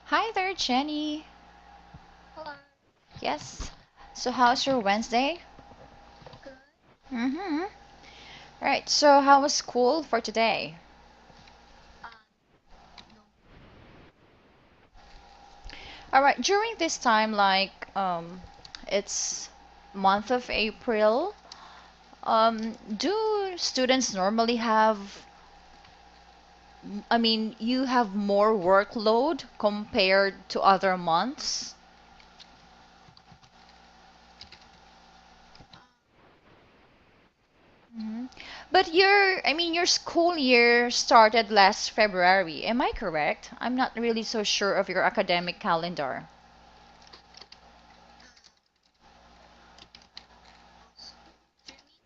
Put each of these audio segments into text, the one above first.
Hi there, Jenny. Hello. Yes. So, how's your Wednesday? Good. Mm-hmm. Right. So, how was school for today? Um, no. All right. During this time, it's month of April. Do students normally have? You have more workload compared to other months. Um, Mhm. But your school year started last February. Am I correct? I'm not really so sure of your academic calendar. school. Do you mean?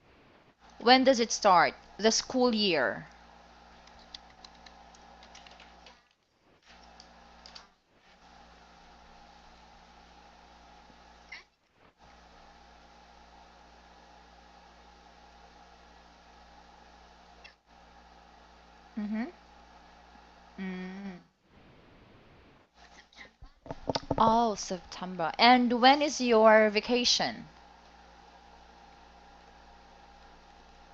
When does it start? The school year. I think Mm-hmm. Mm. September. Oh, September. And when is your vacation?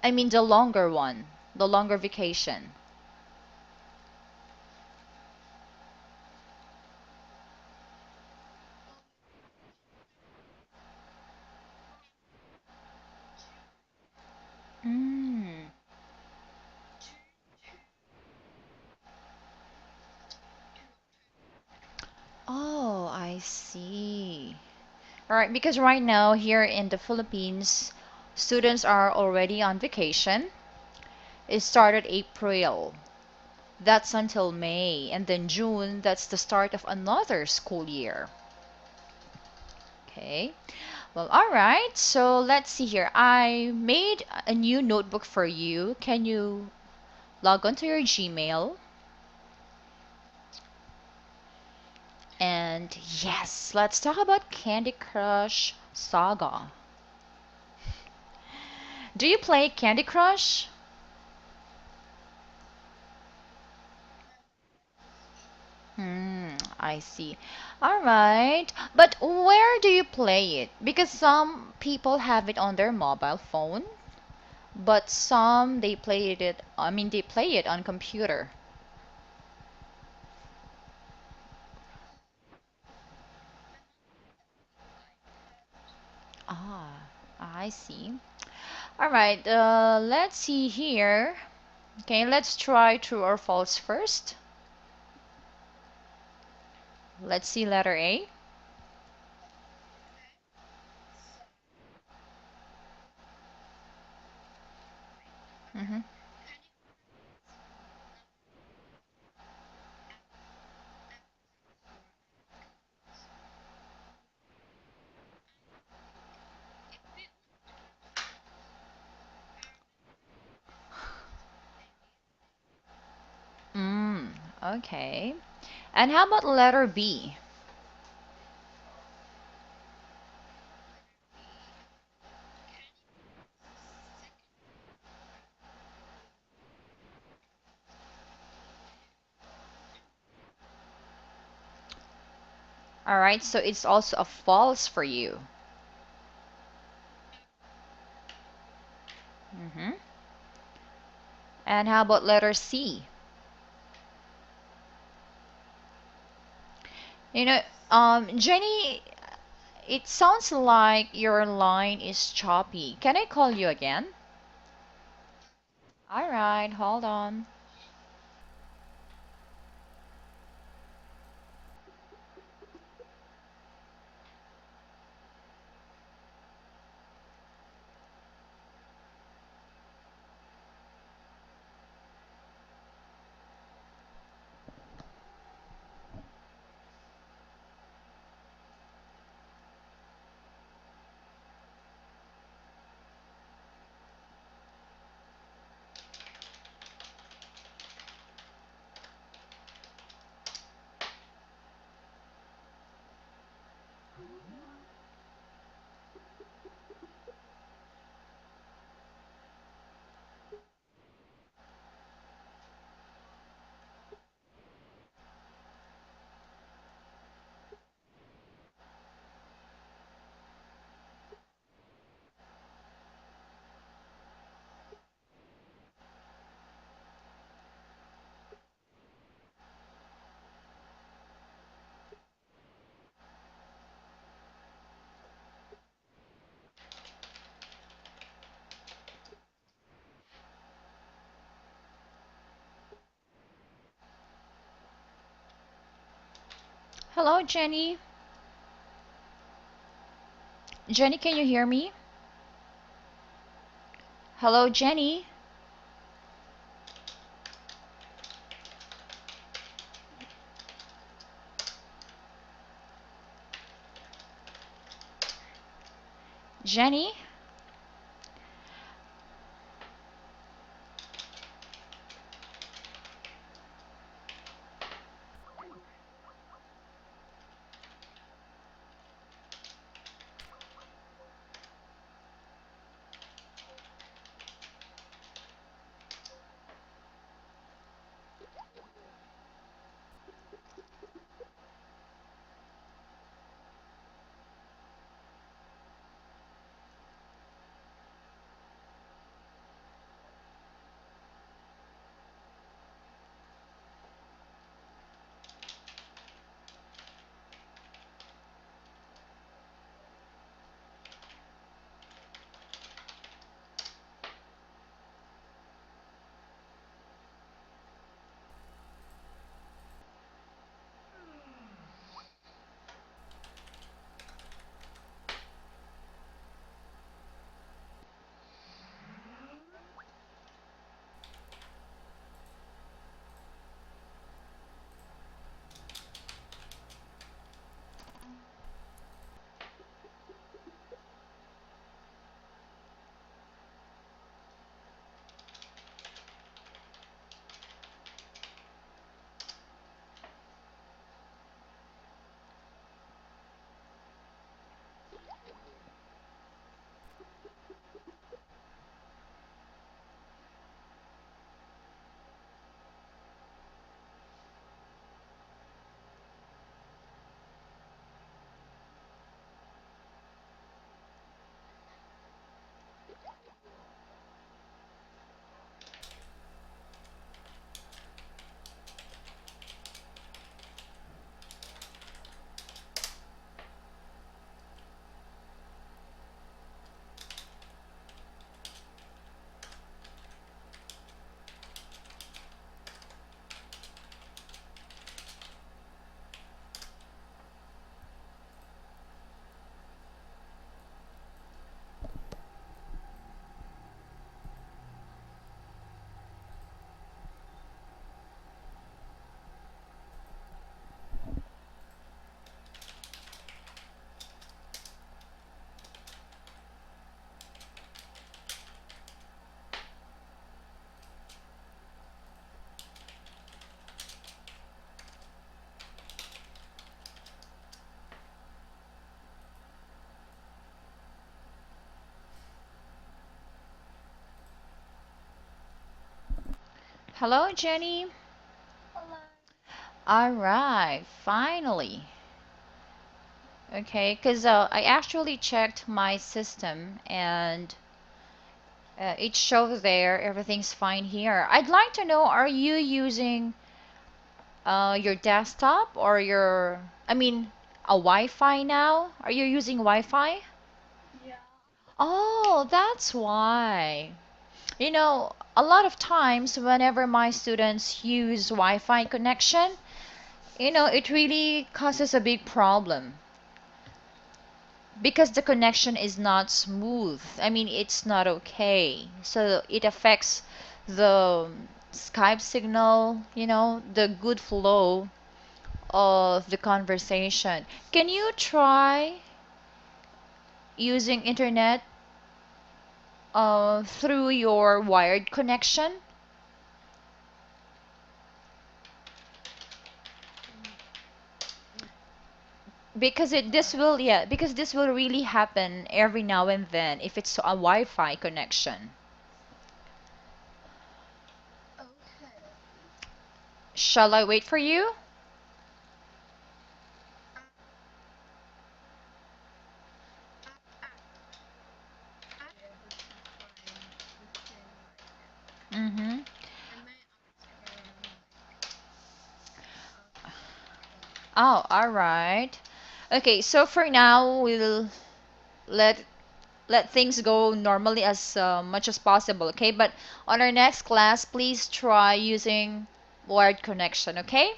I mean the longer one, the longer vacation. Um, June. Mm. June to October. Oh, I see. All right, because right now here in the Philippines, students are already on vacation. It started April. That's until May. And then June, that's the start of another school year. Okay. Well, all right. So let's see here. I made a new notebook for you. Can you log on to your Gmail? And yes, let's talk about Candy Crush Saga. Do you play Candy Crush? I see. All right. But where do you play it? Because some people have it on their mobile phone, but some they play it on computer. My mom like that. Ah, I see. All right, let's see here. Okay, let's try true or false first. Let's see letter A. Okay. So wait. Mm-hmm. Candy Crush is one of the apps for Americans. And if we would translate Arabic, they mean Mm, okay. And how about letter B? letter B. Candy Crush is the second most popular All right, so it's also a false for you. no. Mm-hmm. And how about letter C? You know, Jenny, it sounds like your line is choppy. Can I call you again? All right, hold on. Hello, Jenny. Jenny, can you hear me? Hello, Jenny. Jenny? Hello, Jenny. Hello. All right, finally. Okay, because I actually checked my system and it shows there everything's fine here. I'd like to know, are you using your desktop or I mean, a Wi-Fi now? Are you using Wi-Fi? Yeah. Oh, that's why. A lot of times whenever my students use Wi-Fi connection, it really causes a big problem because the connection is not smooth. I mean, it's not okay. So it affects the Skype signal, the good flow of the conversation. Can you try using internet through your wired connection? Because this will really happen every now and then if it's a Wi-Fi connection. Okay. Shall I wait for you? Be able to find the thing right now. Mm-hmm. I may ask them. Oh, all right. Okay, so for now, we'll let let things go normally as much as possible, okay? But on our next class, please try using wired connection, okay?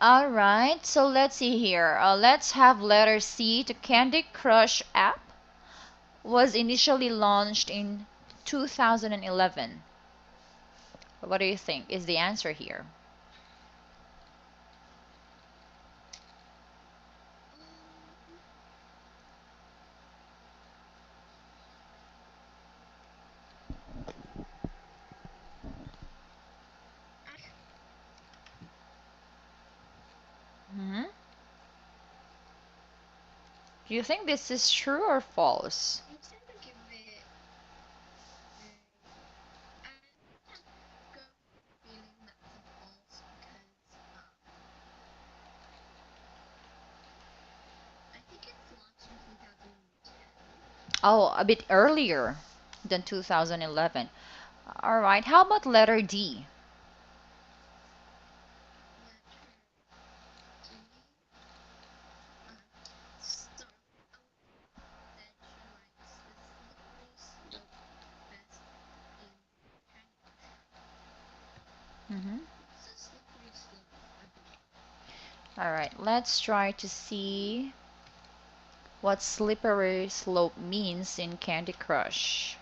All right, so let's see here. Let's have letter C. The Candy Crush app was initially launched in 2011. What do you think is the answer here? Um, Hmm. Do you think this is true or false? I'm just gonna give it a. I have gut feeling that's a false because I think it's launched in 2010. Oh, a bit earlier than 2011. All right, how about letter D? Letter D. Uh, Starledge likes the slippery slope best in Candy Crush. Hmm. What's a slippery slope about? All right, let's try to see what slippery slope means in Candy Crush.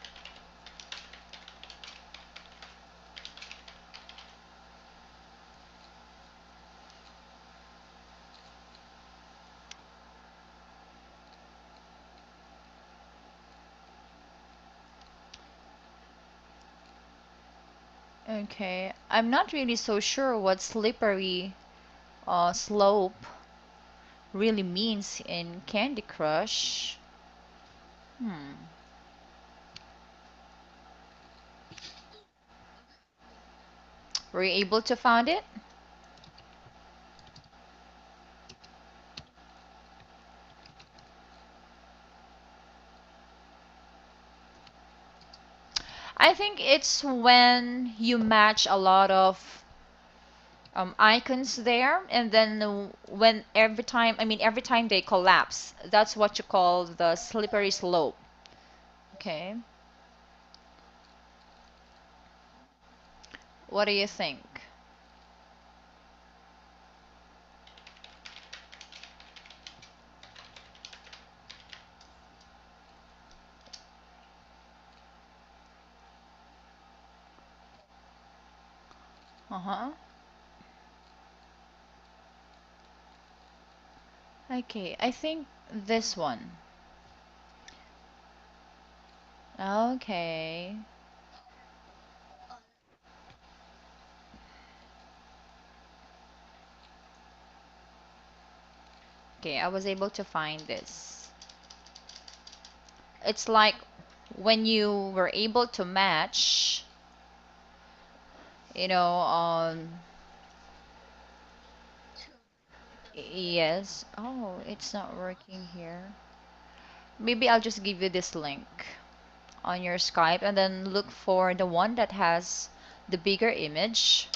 Okay, I'm not really so sure what slippery slope really means in Candy Crush. Hmm. Okay. Were you able to find it? I think it's when you match a lot of icons there, and then when every time they collapse, that's what you call the slippery slope. Okay, what do you think? Uh-huh. Okay, I think this one. Okay. Uh, Okay, I was able to find this. It's like when you were able to match, you know, two icons at once. yes. Oh, it's not working here. Maybe I'll just give you this link on your Skype and then look for the one that has the bigger image.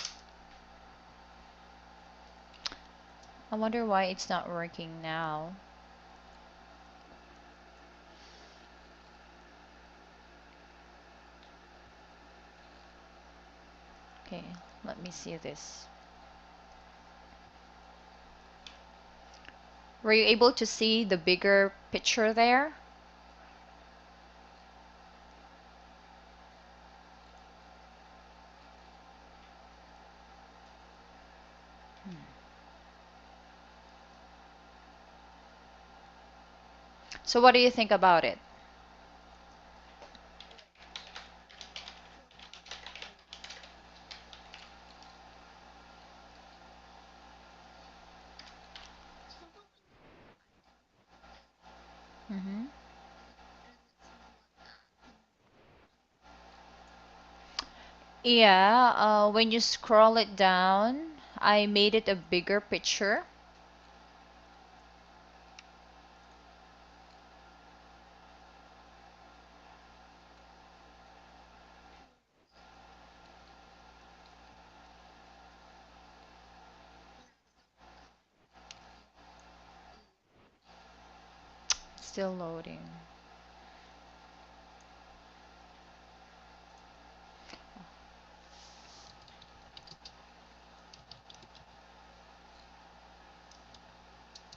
I wonder why it's not working now. Okay, let me see this. Were you able to see the bigger picture there? So what do you think about it? For probably icon. Hmm. Does it seem like that in your opinion? Yeah, when you scroll it down, I made it a bigger picture. Or is it coming in a Still loading.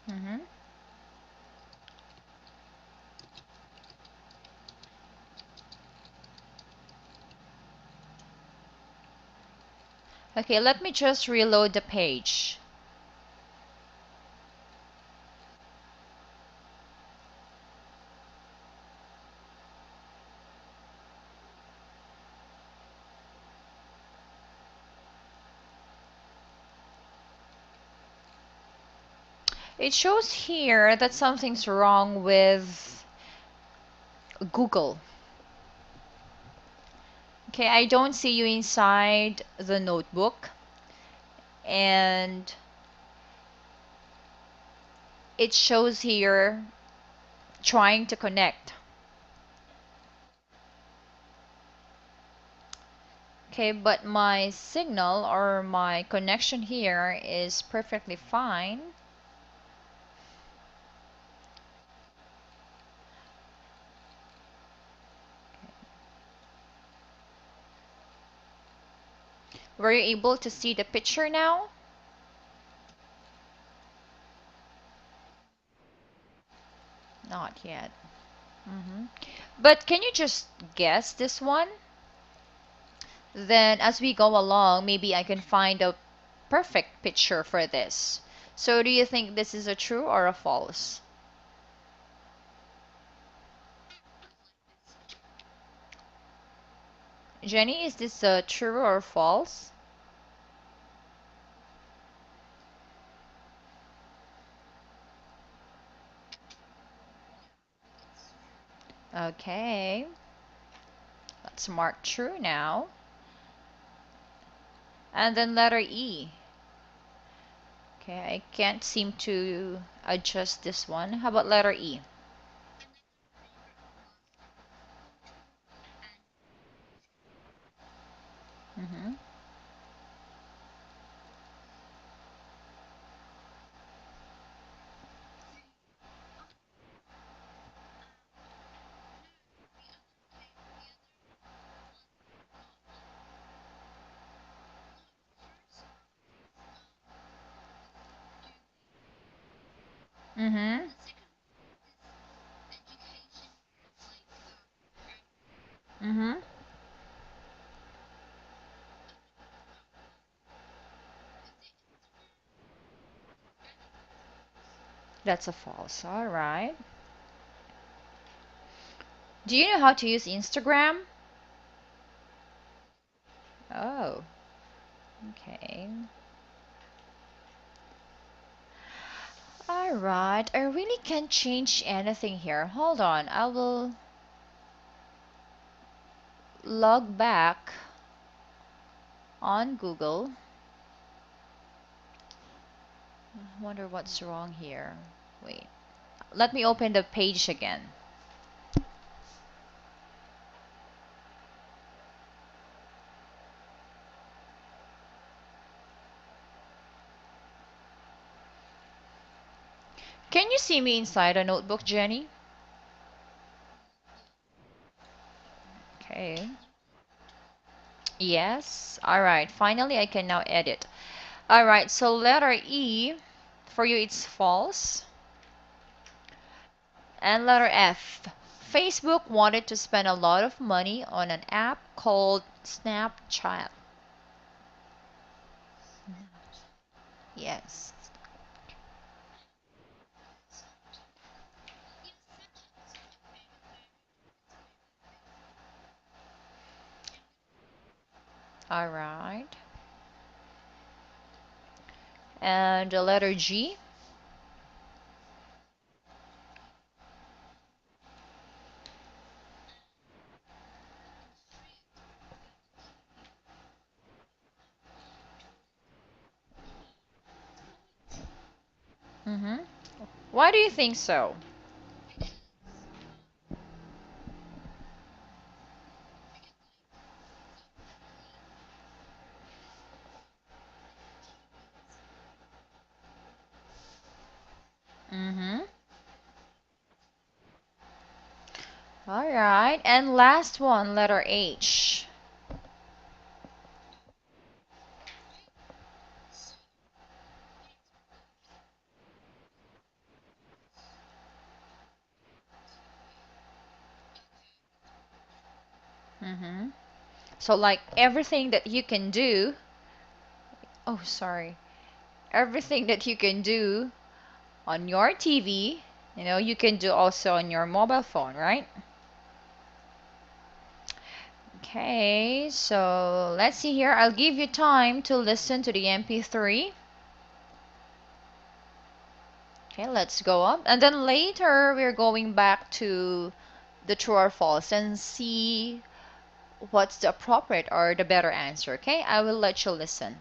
Mm-hmm. Okay, let me just reload the page. It shows here that something's wrong with Google. Okay, I don't see you inside the notebook, and it shows here trying to connect. Okay, but my signal or my connection here is perfectly fine. Were you able to see the picture now? Not yet. Hmm. But can you just guess this one? Then as we go along, maybe I can find a perfect picture for this. So do you think this is a true or a false? Jenny, is this a true or false? Okay, let's mark true now. And then letter E. Okay, I can't seem to adjust this one. How about letter E? Mm-hmm. Mm-hmm. Mm-hmm. That's a false. All right. Do you know how to use Instagram? Oh, okay. All right. I really can't change anything here. Hold on. I will log back on Google. Wonder what's wrong here. Wait. Let me open the page again. Can you see me inside a notebook, Jenny? Okay. Yes. All right. Finally, I can now edit. All right. So letter E, for you, it's false. And letter F. Facebook wanted to spend a lot of money on an app called Snapchat. Yes. All right. And the letter G. Mm-hmm. Why do you think so? Mm-hmm. All right. And last one, letter H. Mm-hmm. So like everything that you can do, oh sorry, everything that you can do on your TV, you can do also on your mobile phone, right? Okay, so let's see here. I'll give you time to listen to the MP3. Okay, let's go up. And then later we're going back to the true or false and see what's the appropriate or the better answer. Okay, I will let you listen.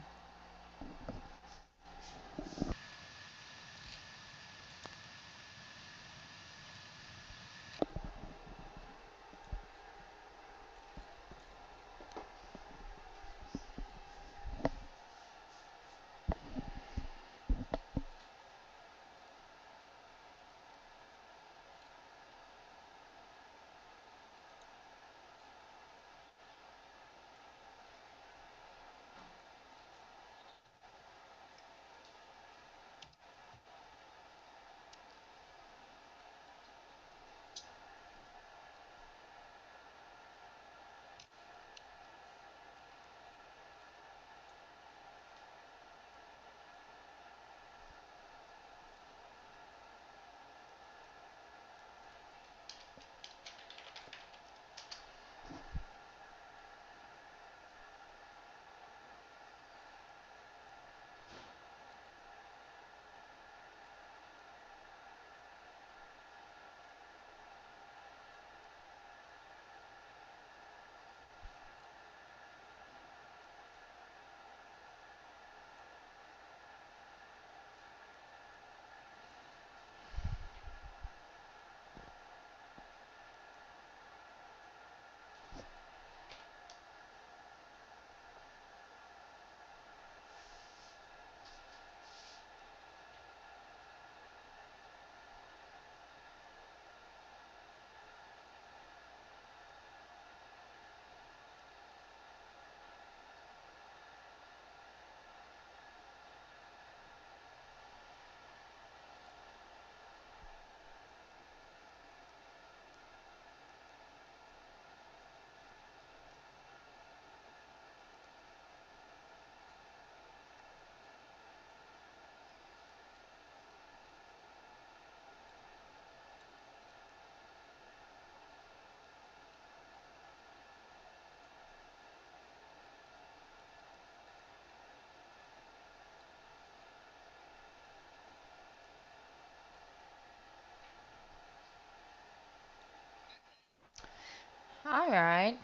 All right.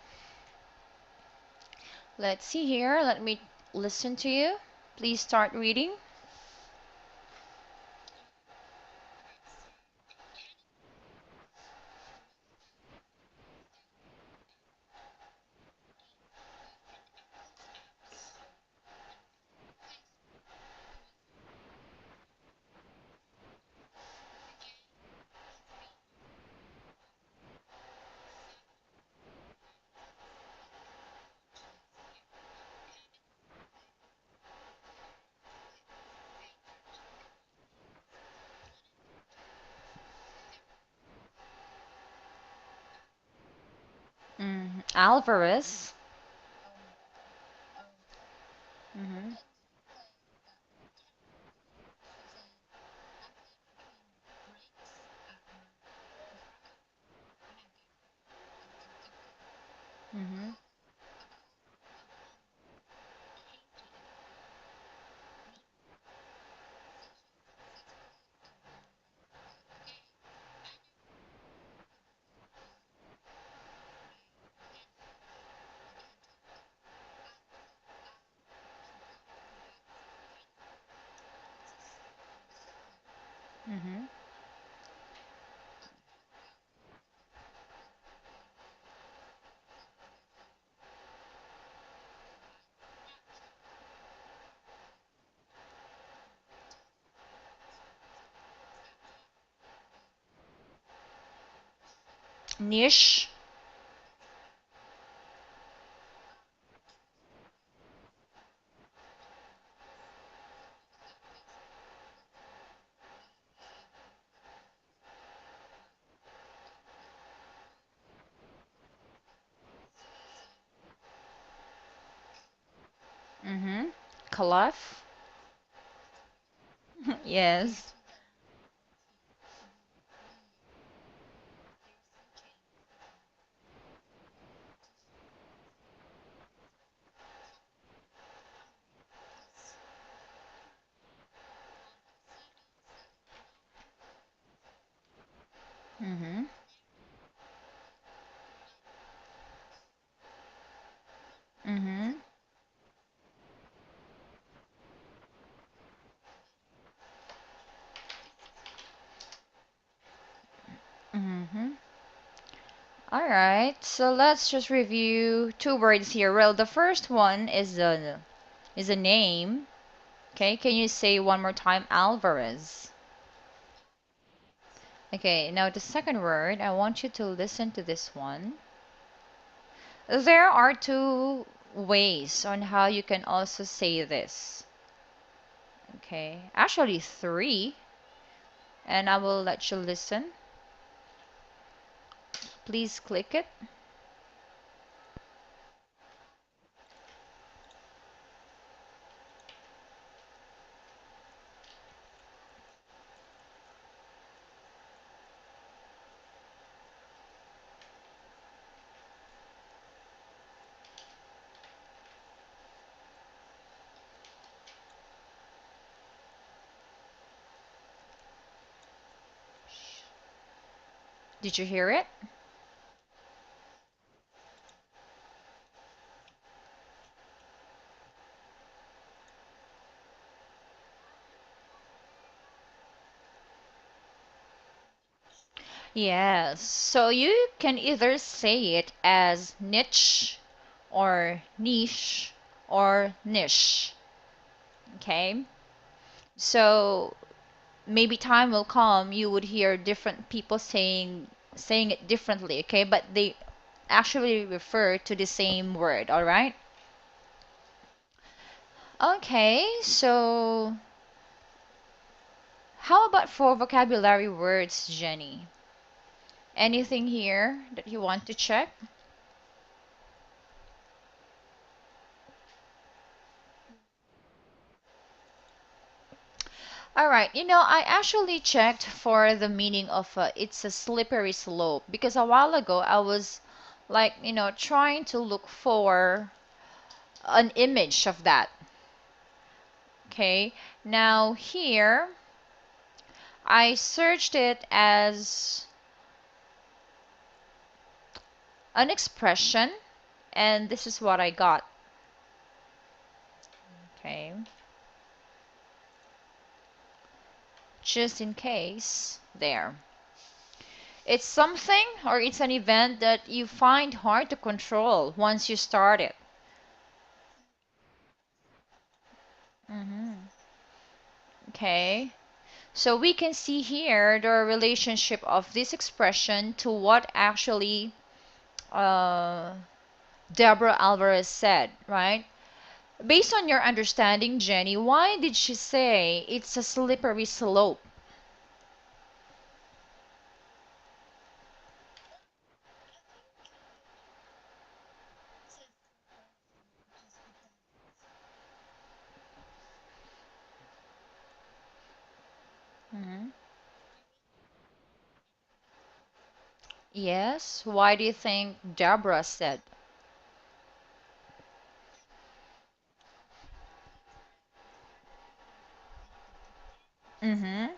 Let's see here. Let me listen to you. Please start reading. Alvarez. Mm-hmm. Mm-hmm. Mm-hmm. Niche. Mm-hmm. Calaf. Yes. 2014, there's some changes about to students because he knows that Mm-hmm. Mm-hmm. Mm-hmm. All right. So let's just review two words here. Well, the first one is a name. Okay. Can you say one more time, Alvarez? Okay. Now the second word, I want you to listen to this one. There are two ways on how you can also say this. Okay. Actually, three. And I will let you listen. Please click it. Did you hear it? Yes. So you can either say it as niche or niche or niche. Okay? So maybe time will come you would hear different people saying it differently, okay? But they actually refer to the same word, all right? Okay, so how about for vocabulary words, Jenny? Anything here that you want to check? All right, I actually checked for the meaning of it's a slippery slope because a while ago I was like, trying to look for an image of that. Okay, now here I searched it as an expression, and this is what I got. Okay, just in case, there. It's something or it's an event that you find hard to control once you start it. hmm Okay, so we can see here the relationship of this expression to what actually uh, Deborah Alvarez said, right? Based on your understanding, Jenny, why did she say it's a slippery slope? I think it's a slippery slope just because hmm I mean Yes, why do you think Deborah said? anytime you start like a debate hmm or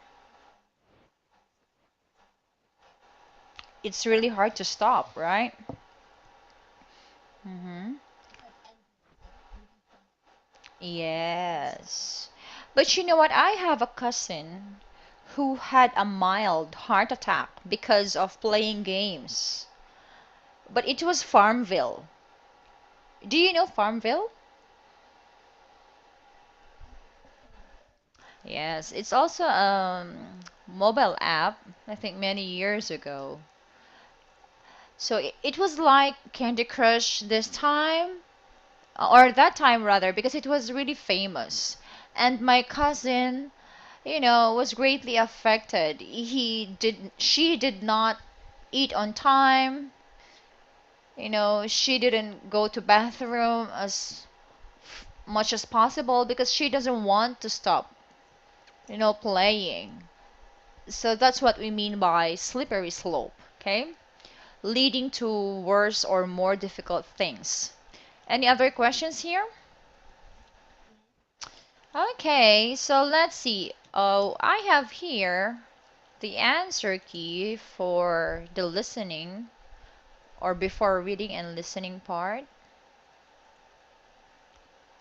It's really hard to stop, right? hmm it's like ending something. Yes. But you know what? I have a cousin who had a mild heart attack because of playing games. But it was Farmville. Do you know Farmville? Yes, it's also a mobile app, I think many years ago. So it was like Candy Crush this time, or that time rather, because it was really famous. And my cousin, was greatly affected. She did not eat on time. She didn't go to bathroom as much as possible because she doesn't want to stop, playing. So that's what we mean by slippery slope, okay? Leading to worse or more difficult things. Any other questions here? Okay, so let's see. Oh, I have here the answer key for the listening or before reading and listening part.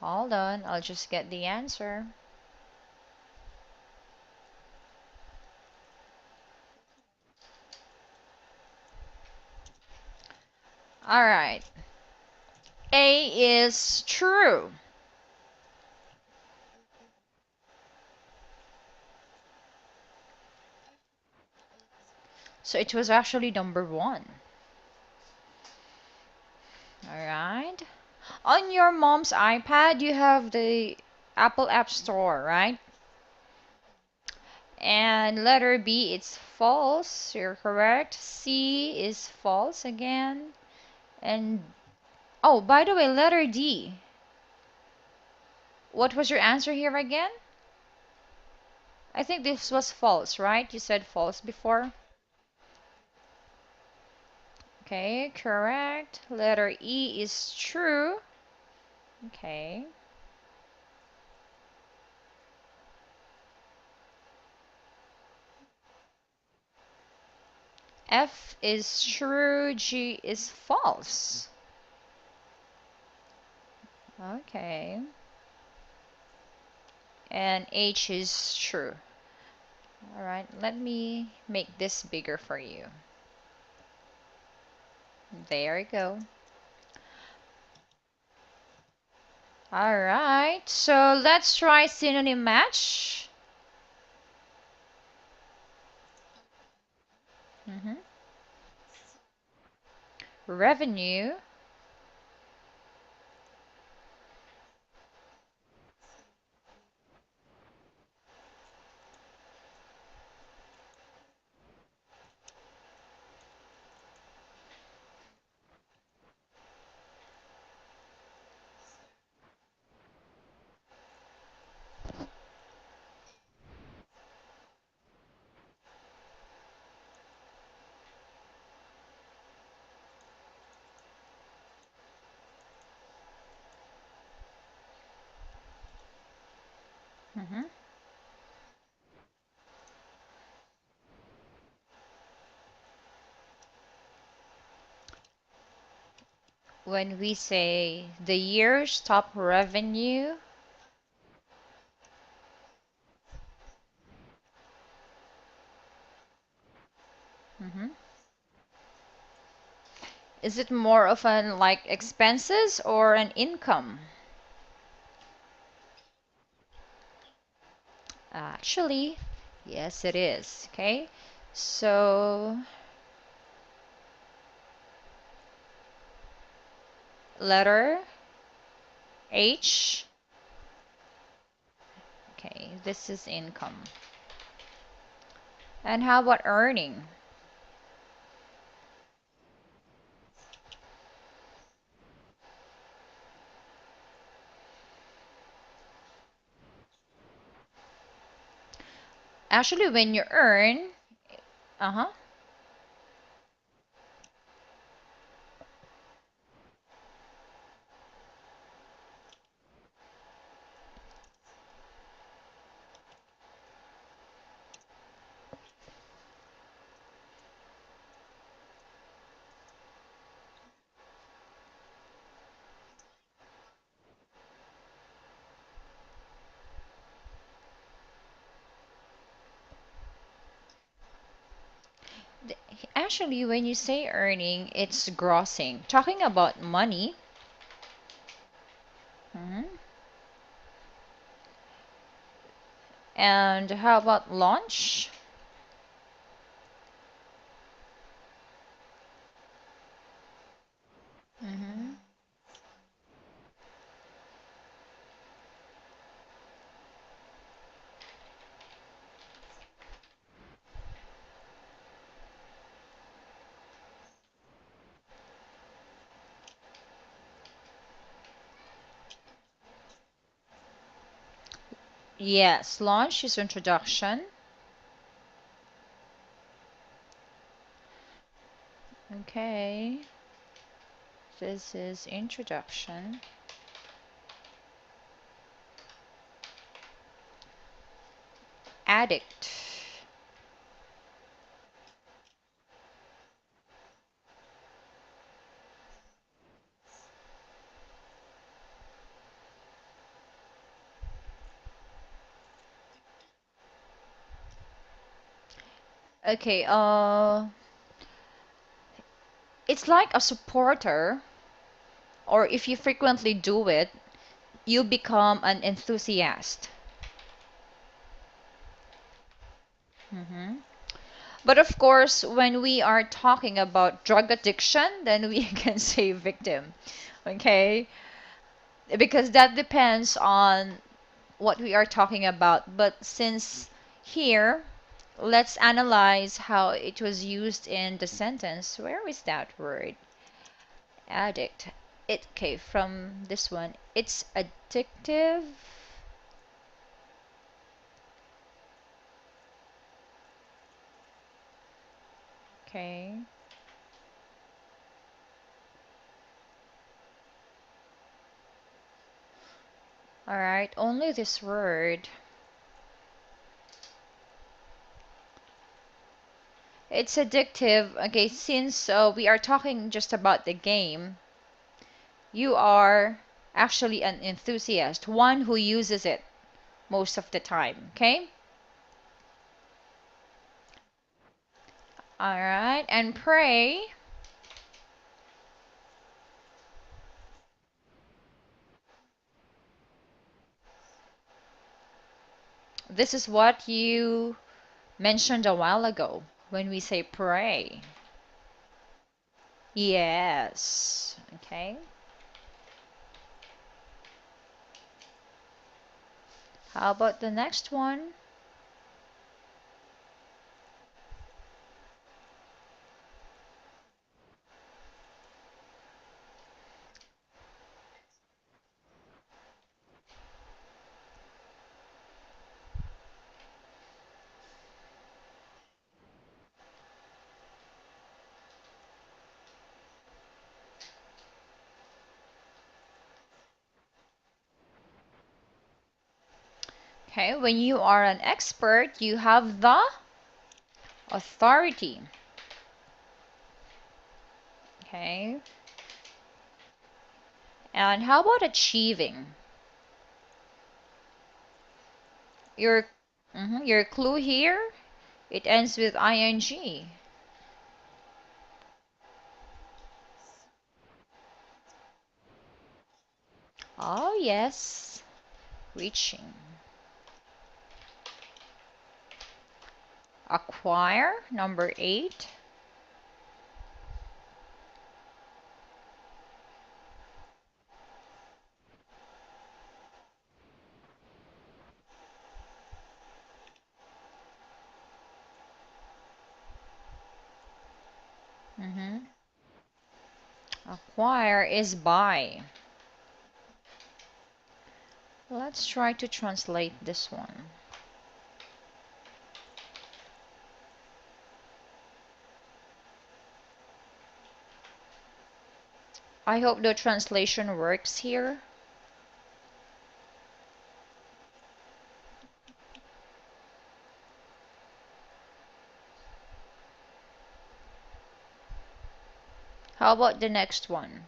Hold on, I'll just get the answer. All right. A is true. So it was actually number one. All right. On your mom's iPad, you have the Apple App Store, right? And letter B, it's false. You're correct. C is false again. And oh, by the way, letter D. What was your answer here again? I think this was false, right? You said false before. Okay, correct. Letter E is true. Okay. F is true. G is false. Okay. And H is true. All right, let me make this bigger for you. There you go. All right, so let's try synonym match. hmm Revenue. hmm When we say the year's top revenue, hmm is it more of an like expenses or an income? Actually, yes, it is. Okay, so letter H. Okay, this is income. And how about earning? Actually, when you earn, uh-huh. th- Actually, when you say earning, it's grossing. Talking about money. Mhm. And how about launch? Mhm. Yes, launch is introduction. Okay, this is introduction. Addict. Okay, it's like a supporter, or if you frequently do it, you become an enthusiast. hmm But of course, when we are talking about drug addiction, then we can say victim. Okay? Because that depends on what we are talking about. But since here, let's analyze how it was used in the sentence. Where is that word? Addict. It okay, from this one. It's addictive. Okay. All right, only this word. It's addictive. Okay, since we are talking just about the game, you are actually an enthusiast, one who uses it most of the time. Okay? All right, and pray. This is what you mentioned a while ago when we say pray. Yes. Okay. How about the next one? Okay, when you are an expert, you have the authority. Okay. And how about achieving? Your your clue here, it ends with ing. Oh, yes. Reaching. Acquire, number 8. Mm-hmm. Acquire is buy. Let's try to translate this one. I hope the translation works here. How about the next one?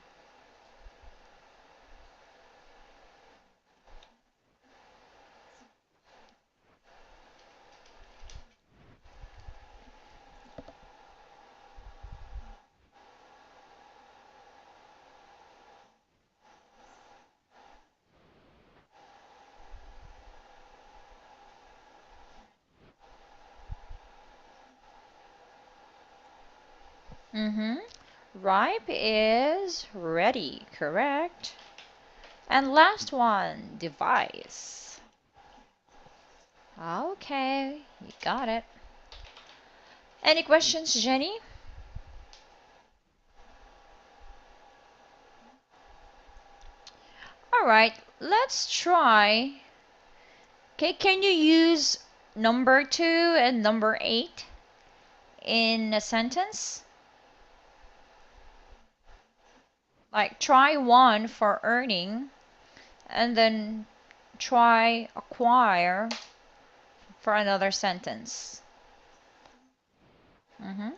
Mm-hmm. Ripe is ready, correct? And last one, device. Okay, you got it. Any questions, Jenny? All right, let's try Okay, can you use number 2 and number 8 in a sentence? Like try one for earning and then try acquire for another sentence. Mm-hmm.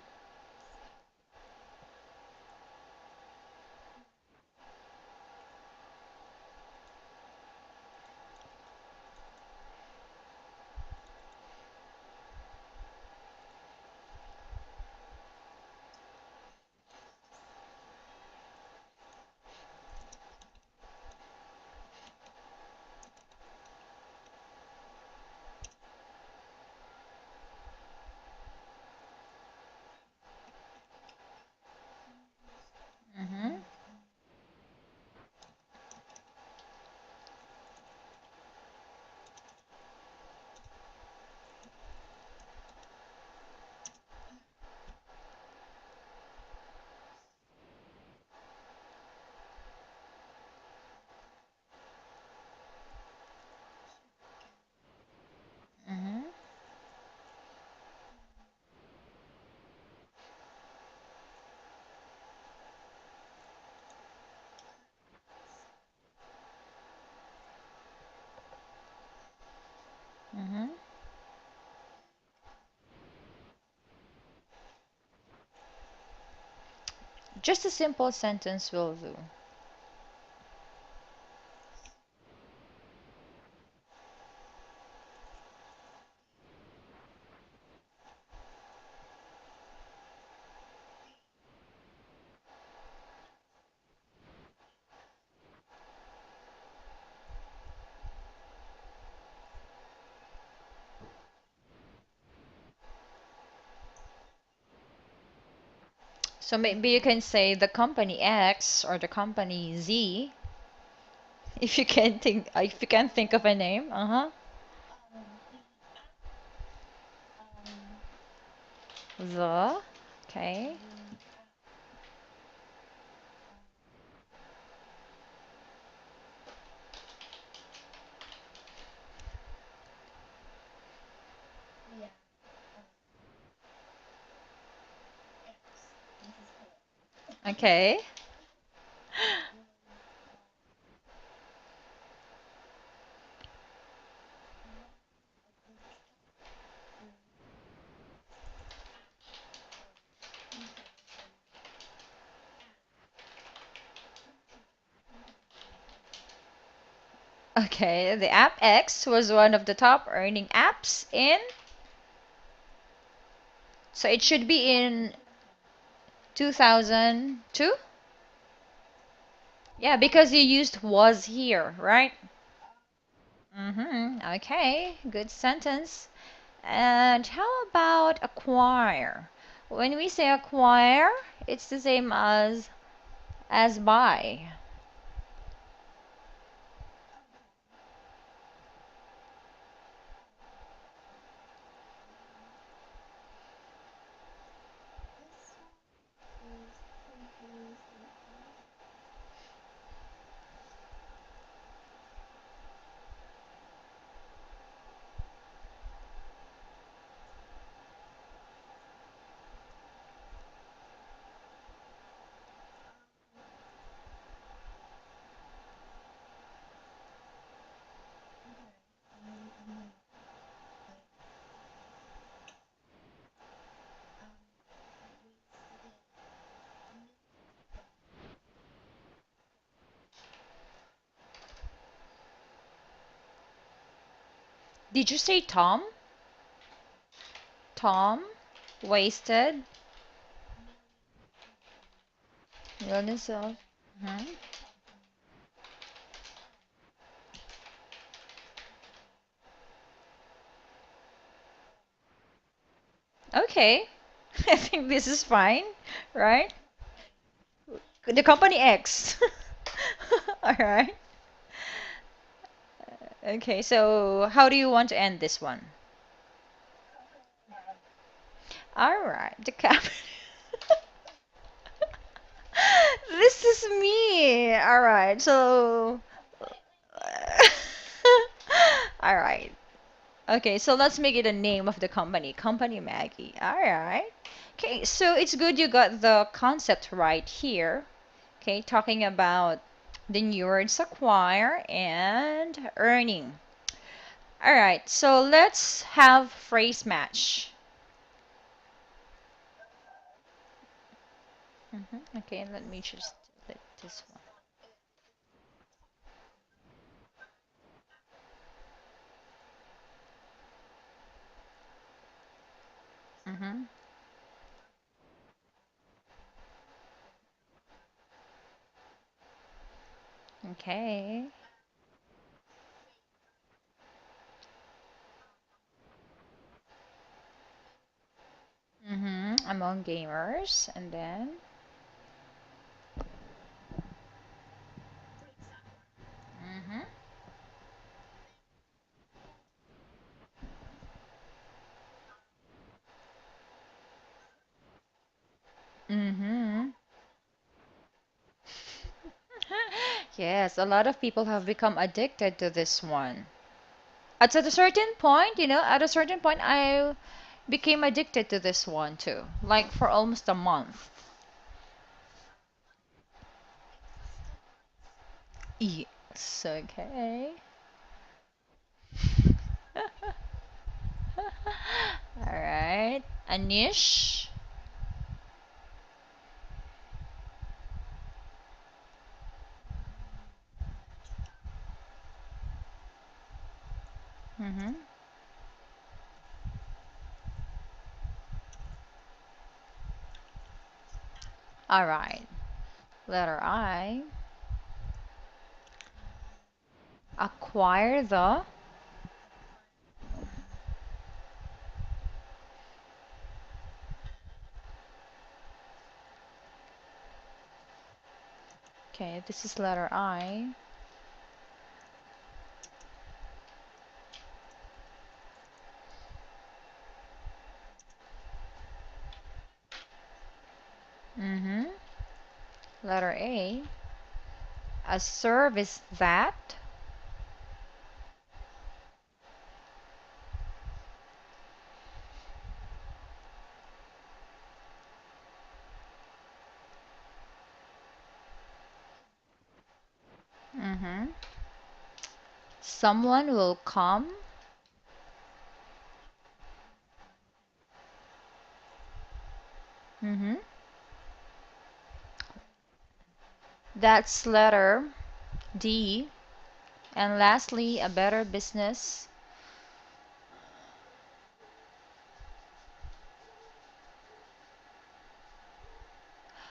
Mm-hmm. Mm-hmm. Mm-hmm. Just a simple sentence will do. So maybe you can say the company X or the company Z if you can think of a name. Uh-huh. The. Okay. Yeah. X. This is correct. Okay. Okay, the app X was one of the top earning apps in, so it should be in 2002? Yeah, because you used was here, right? Mm-hmm. Okay, good sentence. And how about acquire? When we say acquire, it's the same as buy. This one is confusing. Did you say Tom? Tom wasted millions of. Mhm. Okay, I think this is fine, right? The company X. All right. Okay, so how do you want to end this one? All right, the cap. This is me. All right, so. All right. Okay, so let's make it a name of the company. Company Maggie. All right. Okay, so it's good you got the concept right here. Okay, talking about the new words acquire and earning. All right, so let's have phrase match. Okay, let me just delete this one. Okay. Among gamers, and then. Mm-hmm. Mm-hmm. Yes, a lot of people have become addicted to this one. At a certain point, at a certain point, I became addicted to this one too, like for almost a month. Yes, okay. All right. Anish. Mm-hmm. All right. Letter I. Acquire the. Okay, this is letter I. Mm-hmm. Letter A. A service that. Mm-hmm. Someone will come. Mm-hmm. That's letter D. And lastly, a better business.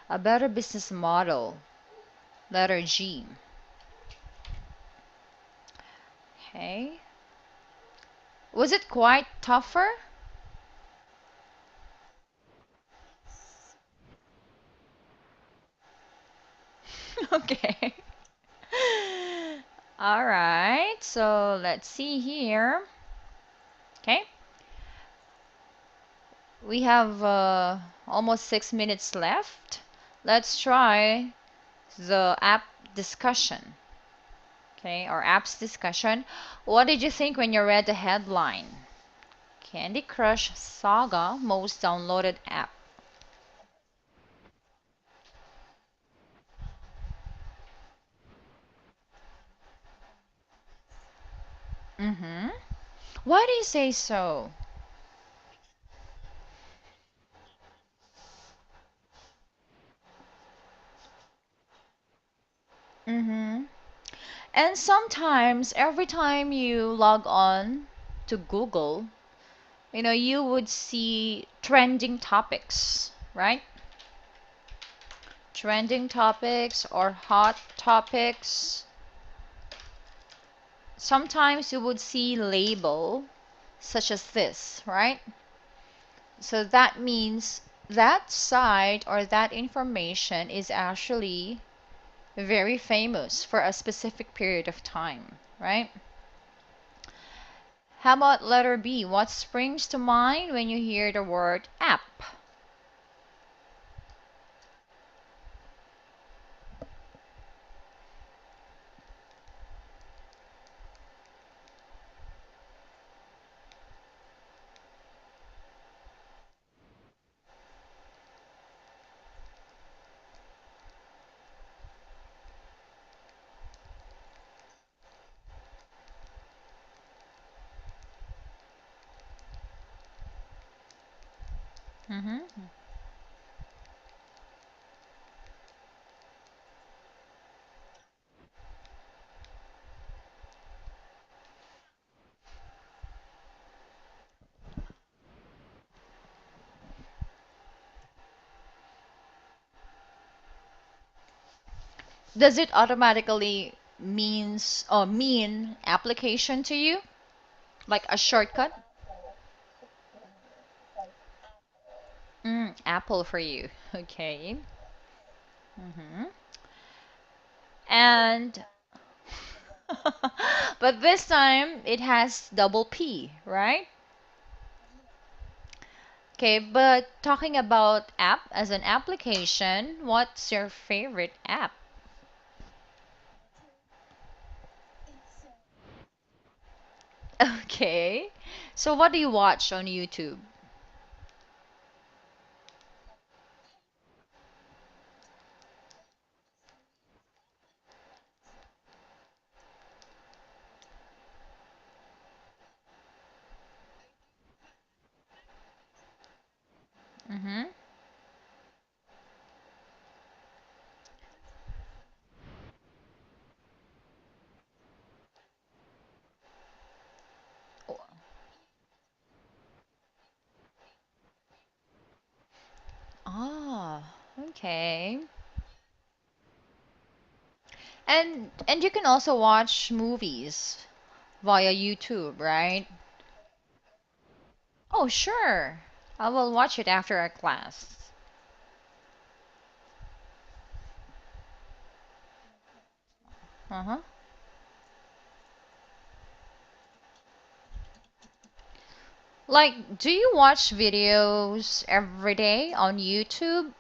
A better business model. Letter G. Okay. Was it quite tougher? Okay. All right. So let's see here. Okay. We have almost 6 minutes left. Let's try the app discussion. Okay, or apps discussion. What did you think when you read the headline? Candy Crush Saga most downloaded app. Mm-hmm. Why do you say so? Mm-hmm. And sometimes, every time you log on to Google, you would see trending topics, right? Trending topics or hot topics. Sometimes you would see label such as this, right? So that means that site or that information is actually very famous for a specific period of time, right? How about letter B? What springs to mind when you hear the word app? Mm-hmm. Does it automatically mean application to you? Like a shortcut? Apple for you. Okay. Mm-hmm. And but this time it has double P, right? Okay, but talking about app as an application, what's your favorite app? Okay. So what do you watch on YouTube? Mm-hmm. Ah, okay. And you can also watch movies via YouTube, right? Oh, sure. I will watch it after our class. Uh-huh. Like, do you watch videos every day on YouTube?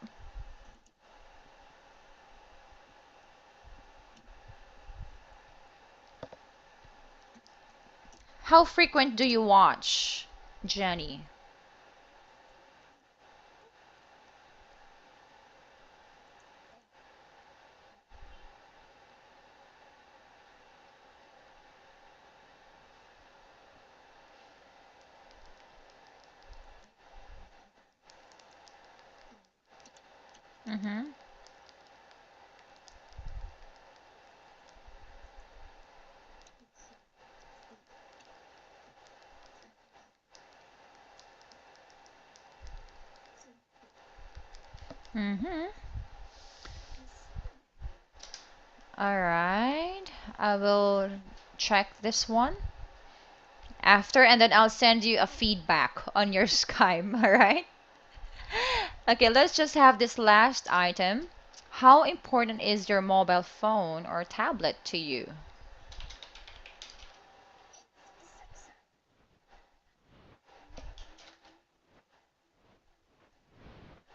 How frequent do you watch, Jenny? Mm-hmm. Mm-hmm. All right. I will check this one after, and then I'll send you a feedback on your Skype. All right? Okay, let's just have this last item. How important is your mobile phone or tablet to you?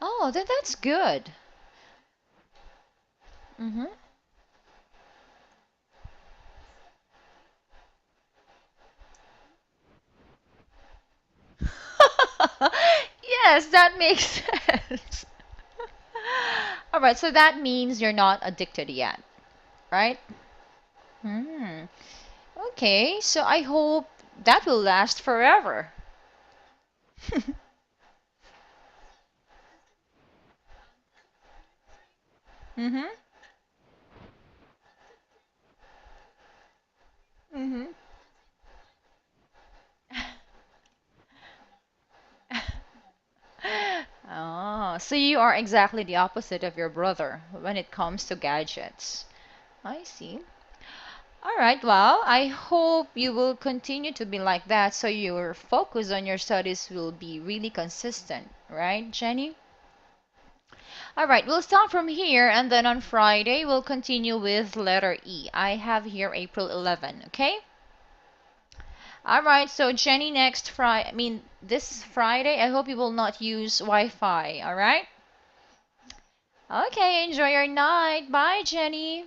Oh, then that's good. Mm-hmm. Yes, that makes sense. All right, so that means you're not addicted yet, right? Hmm. Okay, so I hope that will last forever. Mm-hmm. Mm-hmm. Oh, so you are exactly the opposite of your brother when it comes to gadgets. I see. All right, well, I hope you will continue to be like that so your focus on your studies will be really consistent, right, Jenny? All right, we'll start from here and then on Friday we'll continue with letter E. I have here April 11, okay? All right, so Jenny next Friday, I mean this Friday, I hope you will not use Wi-Fi, all right? Okay, enjoy your night. Bye, Jenny.